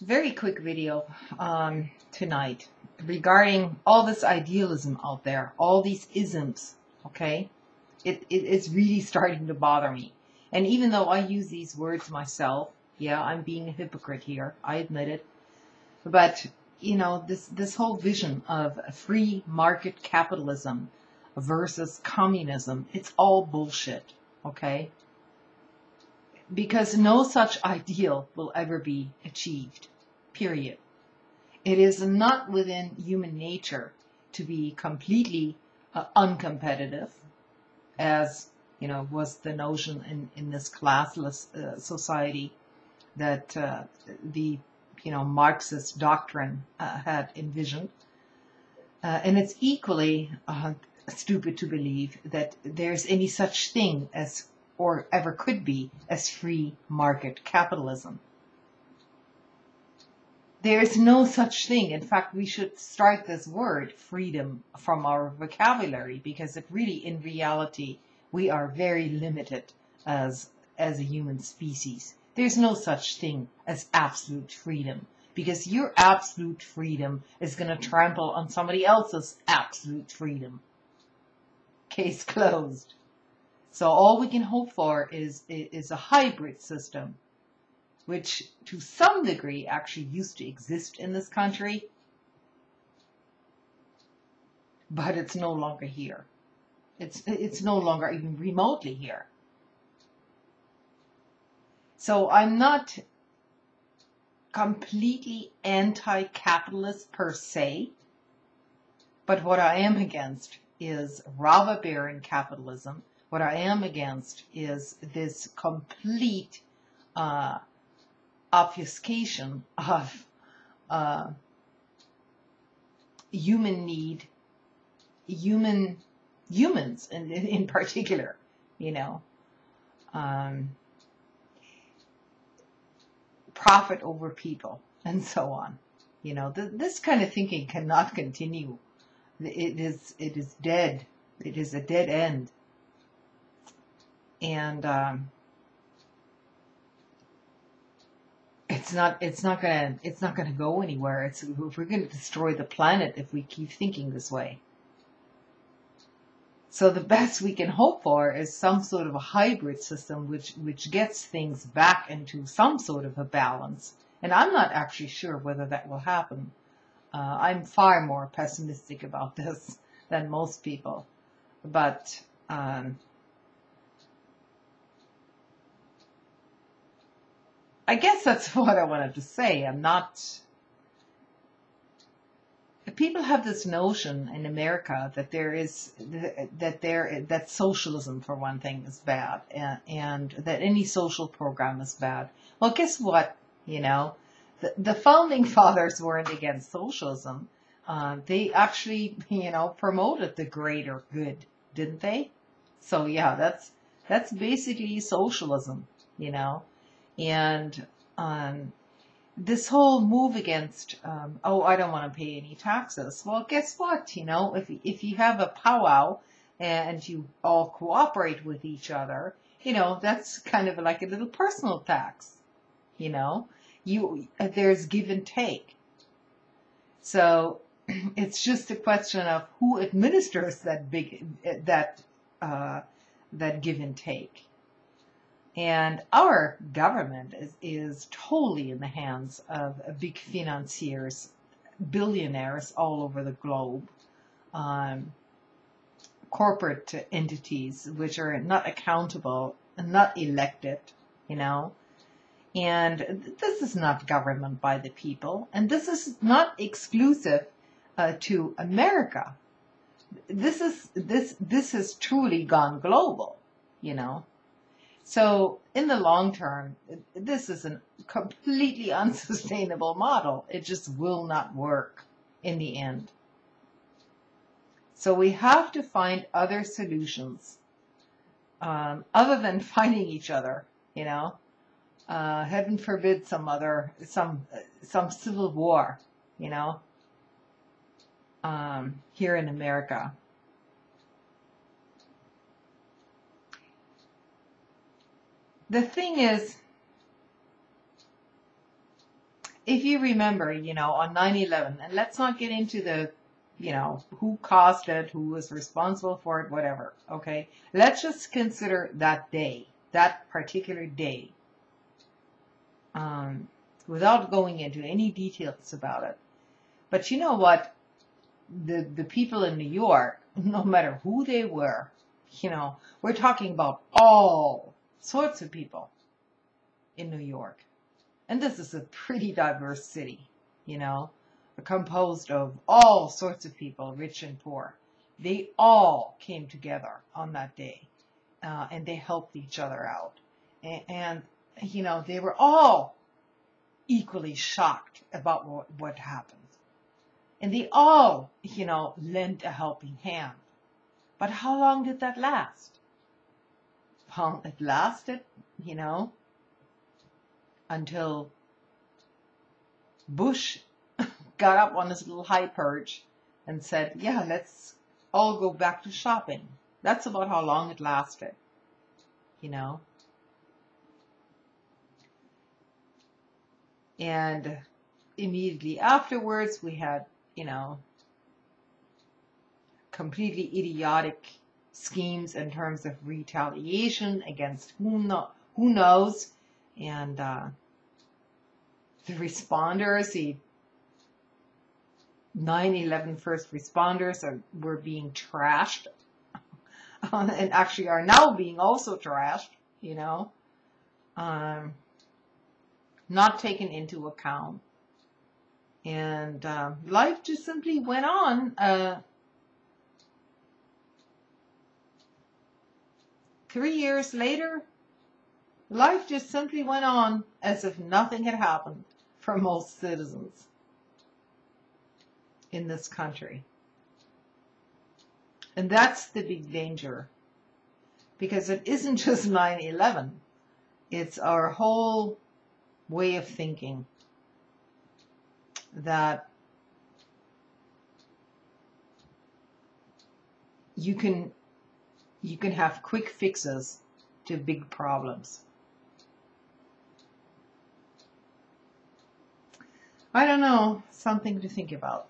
Very quick video tonight regarding all this idealism out there, all these isms, okay? It's really starting to bother me. And even though I use these words myself, yeah, I'm being a hypocrite here, I admit it. But, you know, this whole vision of free market capitalism versus communism, it's all bullshit, okay? Because no such ideal will ever be achieved, period. It is not within human nature to be completely uncompetitive, as you know was the notion in this classless society that the Marxist doctrine had envisioned. And it's equally stupid to believe that there's any such thing as, or ever could be, as free market capitalism. There is no such thing. In fact, we should start this word freedom from our vocabulary, because it really, in reality, we are very limited as a human species. There's no such thing as absolute freedom, because your absolute freedom is going to trample on somebody else's absolute freedom. Case closed. So all we can hope for is a hybrid system, which to some degree actually used to exist in this country, but it's no longer here. It's no longer even remotely here. So I'm not completely anti-capitalist per se, but what I am against is robber baron capitalism. What I am against is this complete obfuscation of human need, humans in particular, profit over people and so on. This kind of thinking cannot continue. It is dead. It is a dead end. And it's not gonna go anywhere. We're gonna destroy the planet if we keep thinking this way. So the best we can hope for is some sort of a hybrid system which gets things back into some sort of a balance. And I'm not actually sure whether that will happen. I'm far more pessimistic about this than most people. But I guess that's what I wanted to say. People have this notion in America that that socialism, for one thing, is bad, and that any social program is bad. Well, guess what? The founding fathers weren't against socialism. They actually, promoted the greater good, didn't they? So yeah, that's basically socialism, and this whole move against, I don't want to pay any taxes. Well, guess what? If you have a powwow and you all cooperate with each other, that's kind of like a little personal tax. There's give and take. So it's just a question of who administers that give and take. And our government is totally in the hands of big financiers, billionaires all over the globe, corporate entities which are not accountable and not elected, And this is not government by the people, and this is not exclusive to America. This has truly gone global, So in the long term, this is a completely unsustainable model. It just will not work in the end. So we have to find other solutions other than fighting each other, heaven forbid some civil war, here in America. The thing is, if you remember, on 9/11, and let's not get into the, who caused it, who was responsible for it, whatever, okay? Let's just consider that day, that particular day, without going into any details about it. But you know what? The people in New York, no matter who they were, we're talking about all sorts of people in New York. And this is a pretty diverse city, composed of all sorts of people, rich and poor. They all came together on that day, and they helped each other out. And they were all equally shocked about what happened. And they all, lent a helping hand. But how long did that last? Well, it lasted, until Bush got up on his little high perch and said, yeah, let's all go back to shopping. That's about how long it lasted, And immediately afterwards, we had, completely idiotic schemes in terms of retaliation against who knows. And the responders, the 9/11 first responders were being trashed, and actually are now being also trashed, not taken into account. And life just simply went on. 3 years later, life just simply went on as if nothing had happened for most citizens in this country. And that's the big danger, because it isn't just 9/11. It's our whole way of thinking that you can have quick fixes to big problems. I don't know, something to think about.